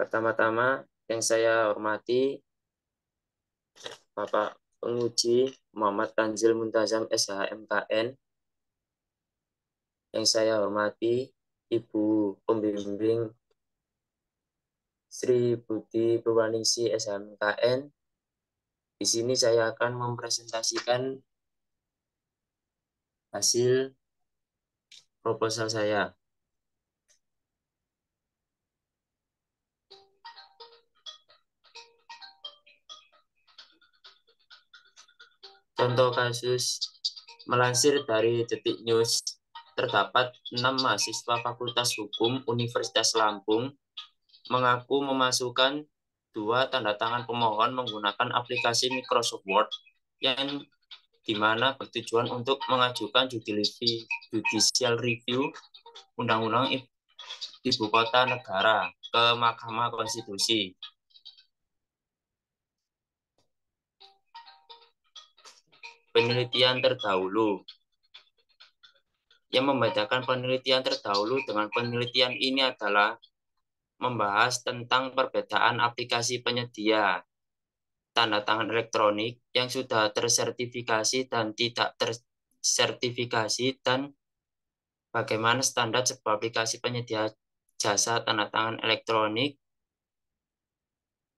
Pertama-tama yang saya hormati Bapak Penguji Muhammad Tanzil Muntazam SHMKN, yang saya hormati Ibu Pembimbing Sri Budi Purwaningsi SHMKN. Di sini saya akan mempresentasikan hasil proposal saya. Contoh kasus melansir dari Detik News, terdapat 6 mahasiswa Fakultas Hukum Universitas Lampung mengaku memasukkan 2 tanda tangan pemohon menggunakan aplikasi Microsoft Word yang dimana bertujuan untuk mengajukan judicial review Undang-Undang Ibu Kota Negara ke Mahkamah Konstitusi. Penelitian terdahulu. Yang membedakan penelitian terdahulu dengan penelitian ini adalah membahas tentang perbedaan aplikasi penyedia tanda tangan elektronik yang sudah tersertifikasi dan tidak tersertifikasi, dan bagaimana standar sebuah aplikasi penyedia jasa tanda tangan elektronik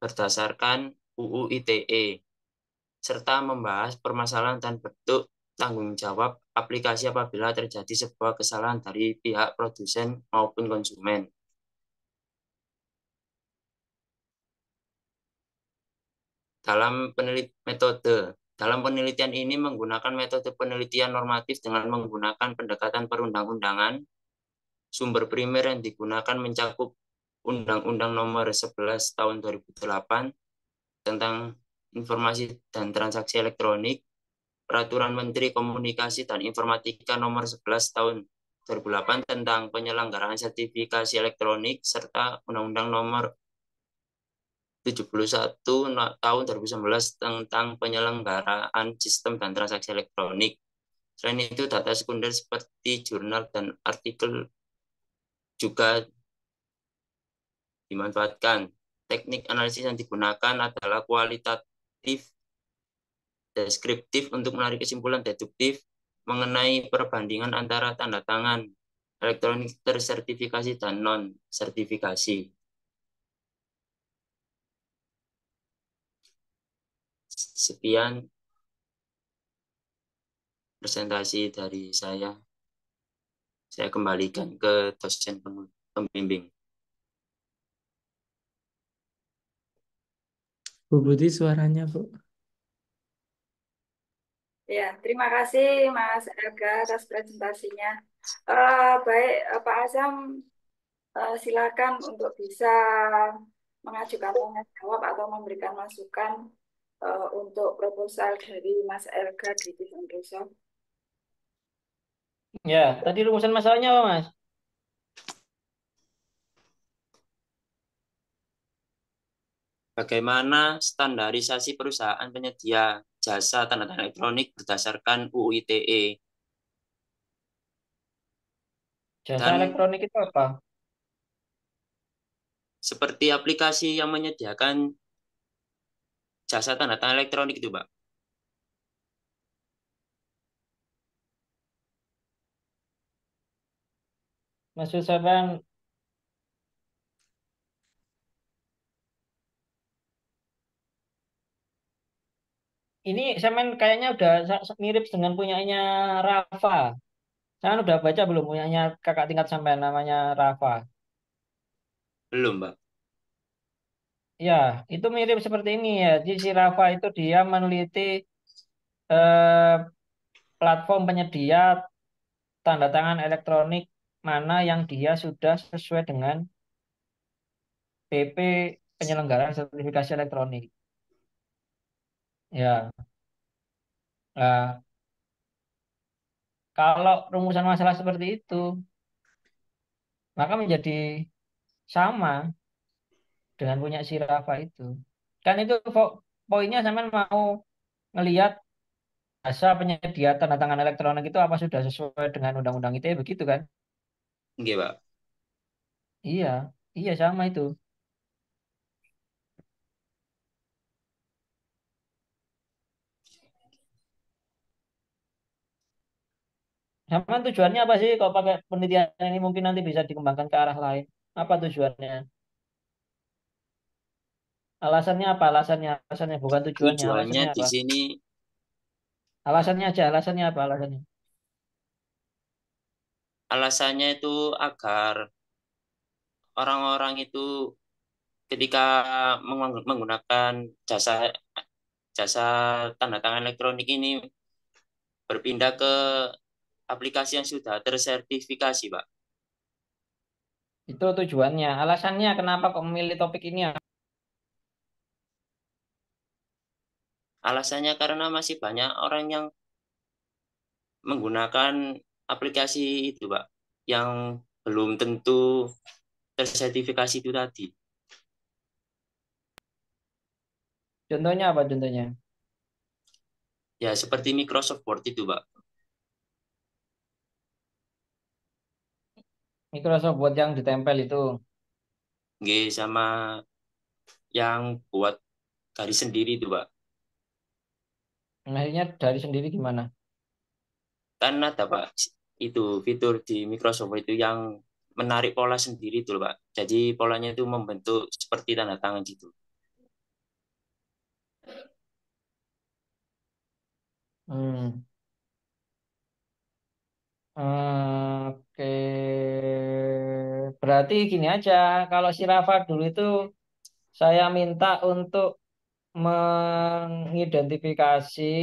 berdasarkan UU ITE, serta membahas permasalahan dan bentuk tanggung jawab aplikasi apabila terjadi sebuah kesalahan dari pihak produsen maupun konsumen. Dalam penelitian ini menggunakan metode penelitian normatif dengan menggunakan pendekatan perundang-undangan. Sumber primer yang digunakan mencakup Undang-Undang Nomor 11 Tahun 2008 tentang Informasi dan Transaksi Elektronik, Peraturan Menteri Komunikasi dan Informatika Nomor 11 Tahun 2008 tentang penyelenggaraan sertifikasi elektronik, serta Undang-Undang Nomor 71 tahun 2019 tentang penyelenggaraan sistem dan transaksi elektronik. Selain itu, data sekunder seperti jurnal dan artikel juga dimanfaatkan. Teknik analisis yang digunakan adalah kualitatif, deskriptif untuk menarik kesimpulan deduktif mengenai perbandingan antara tanda tangan elektronik tersertifikasi dan non-sertifikasi. Sekian presentasi dari saya. Saya kembalikan ke dosen pembimbing. Bu Budi suaranya, Bu. Ya, terima kasih Mas Elga atas presentasinya. Baik, Pak Azam, silakan untuk bisa mengajukan tanya jawab atau memberikan masukan untuk proposal dari Mas Elga di Microsoft. Ya, tadi rumusan masalahnya apa, Mas? Bagaimana standarisasi perusahaan penyedia jasa tanda tangan elektronik berdasarkan UU ITE? Jasa Dan elektronik itu apa? seperti aplikasi yang menyediakan jasa tanda tangan elektronik itu, Pak. Maksud saya ini semen kayaknya udah mirip dengan punyanya Rafa. Saya kan udah baca belum punyanya kakak tingkat sampai namanya Rafa. Belum, Pak. Ya, itu mirip seperti ini ya. Jadi si Rafa itu dia meneliti eh, platform penyedia tanda tangan elektronik mana yang dia sudah sesuai dengan PP penyelenggaraan sertifikasi elektronik. Ya, nah, kalau rumusan masalah seperti itu, maka menjadi sama dengan punya si Rafa itu. Kan itu poinnya sama mau ngelihat jasa penyedia tanda tangan elektronik itu apa sudah sesuai dengan undang-undang ITE begitu kan? Nggih, Pak. Iya, iya sama itu. Sama tujuannya apa sih kalau pakai penelitian ini mungkin nanti bisa dikembangkan ke arah lain. Apa tujuannya? Alasannya apa? Alasannya bukan tujuannya. Tujuannya Alasannya di apa? sini, Alasannya aja. Alasannya apa? Alasannya. alasannya itu agar orang-orang itu ketika menggunakan jasa jasa tanda tangan elektronik ini berpindah ke aplikasi yang sudah tersertifikasi, Pak. Itu tujuannya. Alasannya kenapa kok memilih topik ini ya? Alasannya karena masih banyak orang yang menggunakan aplikasi itu, Pak, yang belum tentu tersertifikasi itu tadi. Contohnya apa contohnya? Ya, seperti Microsoft Word itu, Pak. Microsoft Word yang ditempel itu. Nggih, sama yang buat garis sendiri itu, Pak. Akhirnya dari sendiri gimana? Kan ada, Pak, itu fitur di Microsoft Word itu yang menarik pola sendiri itu, Pak. Jadi polanya itu membentuk seperti tanda tangan gitu. Hmm. Oke. Berarti gini aja. Kalau si Rafa dulu itu saya minta untuk mengidentifikasi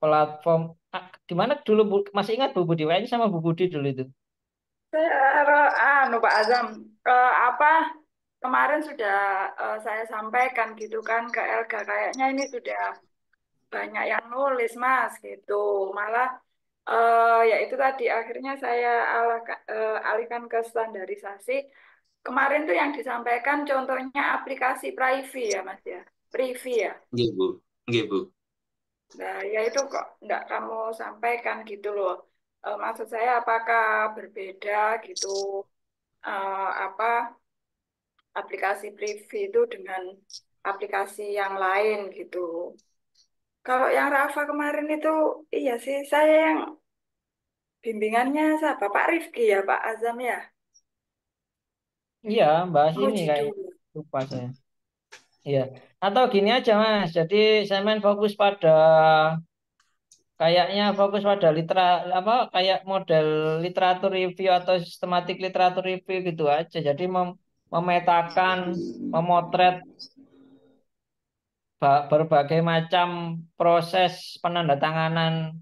platform. Gimana dulu masih ingat Bu Budi? Kayaknya sama Bu Budi dulu itu. Pak Azam, apa kemarin sudah saya sampaikan gitu kan ke Elga, kayaknya ini sudah banyak yang nulis Mas gitu. Malah ya itu tadi akhirnya saya alihkan ke standarisasi. Kemarin tuh yang disampaikan contohnya aplikasi Privy ya Mas ya. Privy ya. Nggih, Bu. Nggih, Bu. Nah, ya itu kok nggak kamu sampaikan gitu loh. Maksud saya apakah berbeda gitu apa aplikasi Privy itu dengan aplikasi yang lain gitu. Kalau yang Rafa kemarin itu iya sih saya yang bimbingannya siapa? Pak Rifki ya, Pak Azam ya. Iya, bahas ini Menguji kayaknya. dulu. Lupa saya. Iya. Atau gini aja Mas. Jadi saya main fokus pada kayaknya fokus pada apa kayak model literatur review atau sistematik literatur review gitu aja. Jadi memetakan, memotret berbagai macam proses penandatanganan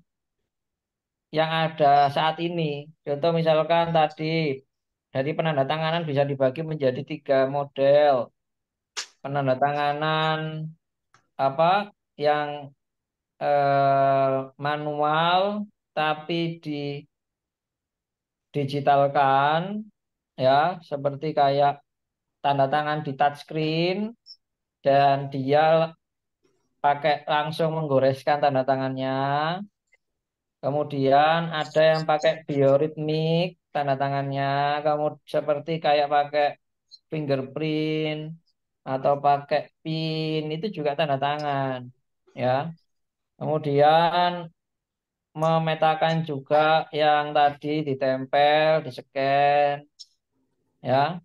yang ada saat ini. Contoh misalkan tadi dari penandatanganan bisa dibagi menjadi 3 model. Penandatanganan apa yang manual tapi didigitalkan ya seperti kayak tanda tangan di touchscreen dan dia pakai langsung menggoreskan tanda tangannya. Kemudian ada yang pakai bioritmik tanda tangannya, kamu seperti kayak pakai fingerprint atau pakai pin itu juga tanda tangan ya. Kemudian memetakan juga yang tadi ditempel, di-scan ya.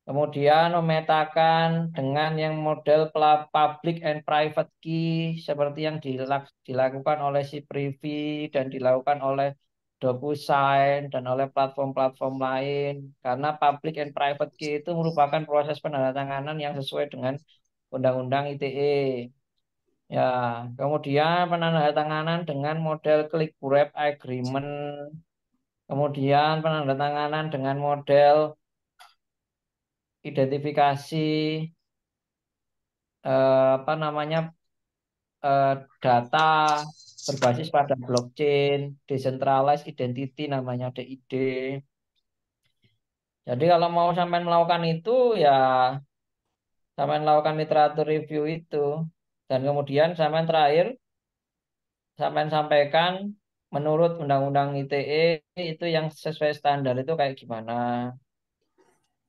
Kemudian memetakan dengan yang model public and private key seperti yang dilakukan oleh si Privy dan dilakukan oleh DocuSign dan oleh platform-platform lain. Karena public and private key itu merupakan proses penandatanganan yang sesuai dengan Undang-Undang ITE. Ya, kemudian penandatanganan dengan model click wrap agreement, kemudian penandatanganan dengan model identifikasi apa namanya eh, data berbasis pada blockchain, decentralized identity namanya DID. Jadi kalau mau sampai melakukan itu ya sampai melakukan literatur review itu dan kemudian sampai terakhir sampai sampaikan menurut Undang-Undang ITE itu yang sesuai standar itu kayak gimana.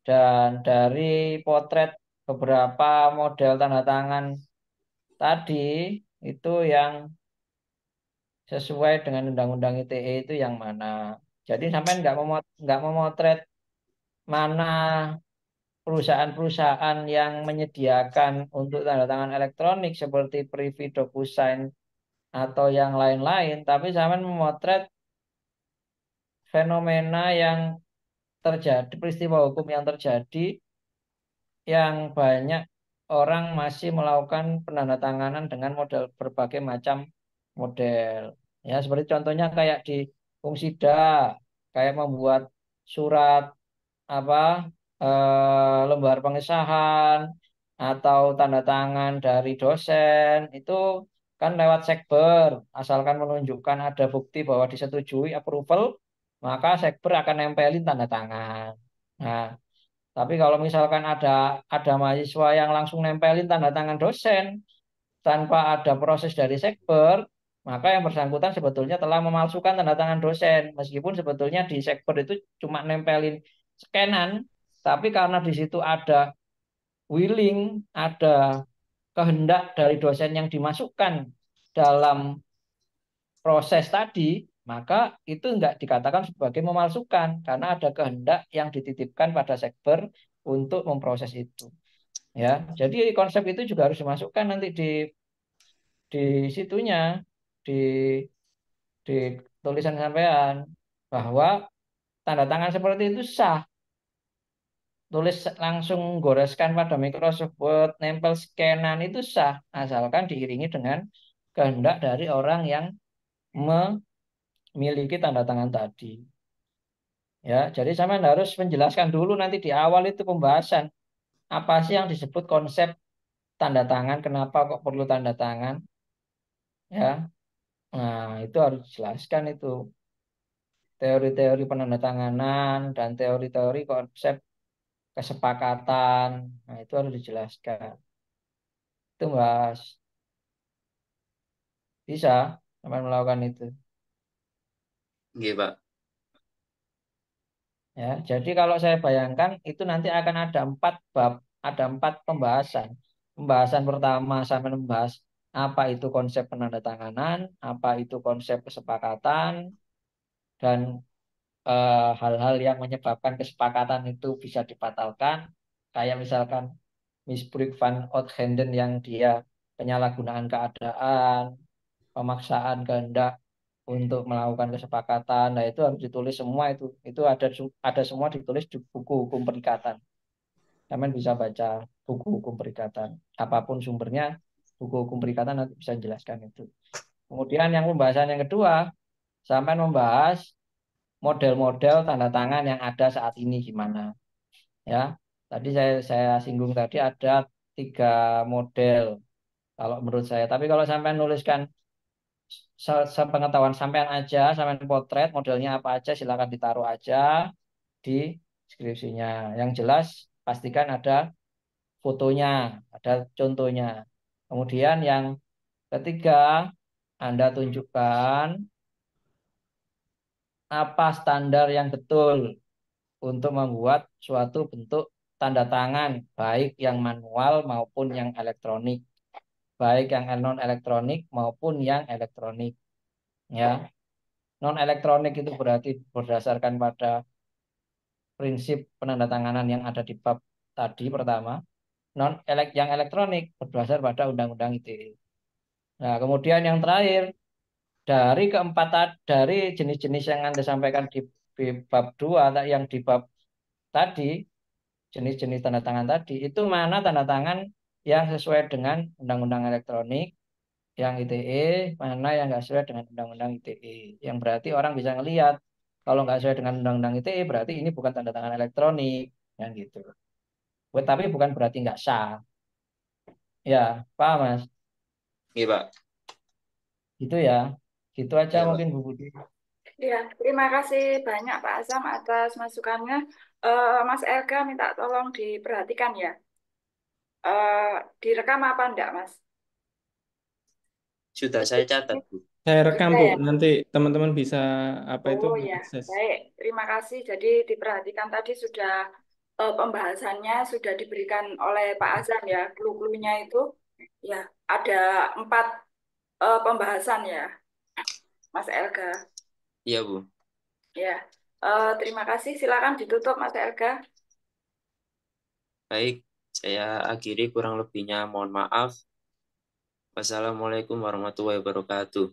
Dan dari potret beberapa model tanda tangan tadi itu yang sesuai dengan Undang-Undang ITE itu yang mana. Jadi sampai nggak memotret mana perusahaan-perusahaan yang menyediakan untuk tanda tangan elektronik seperti Privy, DocuSign atau yang lain-lain, tapi sampai memotret fenomena yang terjadi, peristiwa hukum yang terjadi yang banyak orang masih melakukan penandatanganan dengan model berbagai macam model. Ya, seperti contohnya kayak di Fungsida, kayak membuat surat apa lembar pengesahan atau tanda tangan dari dosen itu kan lewat sekber, asalkan menunjukkan ada bukti bahwa disetujui approval, maka sekber akan nempelin tanda tangan. Nah, tapi kalau misalkan ada mahasiswa yang langsung nempelin tanda tangan dosen tanpa ada proses dari sekber, maka yang bersangkutan sebetulnya telah memalsukan tanda tangan dosen. Meskipun sebetulnya di sekber itu cuma nempelin scanan, tapi karena di situ ada willing, ada kehendak dari dosen yang dimasukkan dalam proses tadi, maka itu enggak dikatakan sebagai memalsukan karena ada kehendak yang dititipkan pada sekber untuk memproses itu. Ya, jadi konsep itu juga harus dimasukkan nanti di situnya, di di tulisan sampean bahwa tanda tangan seperti itu sah. Tulis langsung goreskan pada Microsoft Word, nempel scanan itu sah, asalkan diiringi dengan kehendak dari orang yang memiliki tanda tangan tadi. Ya, jadi saya harus menjelaskan dulu nanti di awal itu pembahasan apa sih yang disebut konsep tanda tangan, kenapa kok perlu tanda tangan, ya. Nah, itu harus dijelaskan itu teori-teori penandatanganan dan teori-teori konsep kesepakatan. Nah, itu harus dijelaskan. Itu Mas bisa teman melakukan itu. Nggih, Pak. Ya, jadi kalau saya bayangkan itu nanti akan ada 4 bab, ada 4 pembahasan. Pembahasan pertama saya membahas apa itu konsep penandatanganan, apa itu konsep kesepakatan, dan hal-hal yang menyebabkan kesepakatan itu bisa dibatalkan. Kayak misalkan misbruik van Oudhenden yang dia penyalahgunaan keadaan, pemaksaan kehendak untuk melakukan kesepakatan. Nah, itu harus ditulis semua itu. Itu ada semua ditulis di buku hukum perikatan. Kalian bisa baca buku hukum perikatan. Apapun sumbernya, buku hukum perikatan nanti bisa menjelaskan itu. Kemudian yang pembahasan yang kedua, sampai membahas model-model tanda tangan yang ada saat ini gimana. Ya, tadi saya singgung tadi ada 3 model kalau menurut saya. Tapi kalau sampai nuliskan sepengetahuan sampean aja, sampean potret modelnya apa aja, silakan ditaruh aja di skripsinya. Yang jelas pastikan ada fotonya, ada contohnya. Kemudian yang ketiga, Anda tunjukkan apa standar yang betul untuk membuat suatu bentuk tanda tangan, baik yang manual maupun yang elektronik, baik yang non elektronik maupun yang elektronik. Ya, non elektronik itu berarti berdasarkan pada prinsip penandatanganan yang ada di bab tadi pertama. Yang elektronik berdasar pada Undang-Undang ITE. Nah, kemudian yang terakhir dari jenis-jenis yang Anda sampaikan di bab 2 yang di bab tadi, jenis-jenis tanda tangan tadi, itu mana tanda tangan yang sesuai dengan Undang-Undang Elektronik yang ITE, mana yang nggak sesuai dengan Undang-Undang ITE. Yang berarti orang bisa ngelihat kalau nggak sesuai dengan Undang-Undang ITE berarti ini bukan tanda tangan elektronik, yang gitu. Tapi bukan berarti nggak sah. Ya, paham Mas? Nggih, Pak. Gitu ya. Gitu aja Iya, Pak. mungkin Bu Budi. Ya, terima kasih banyak Pak Azam atas masukannya. Mas Elga minta tolong diperhatikan ya. Direkam apa enggak, Mas? Sudah saya catat, Bu. Saya rekam, Sudah Bu. ya? Nanti teman-teman bisa apa itu Oh ya, mengakses. baik. Terima kasih. Jadi diperhatikan tadi sudah pembahasannya sudah diberikan oleh Pak Azam ya. Clue-cluenya itu ya ada 4 pembahasan ya. Mas Elga. Iya, Bu. Ya, terima kasih. Silakan ditutup, Mas Elga. Baik, saya akhiri, kurang lebihnya mohon maaf. Wassalamualaikum warahmatullahi wabarakatuh.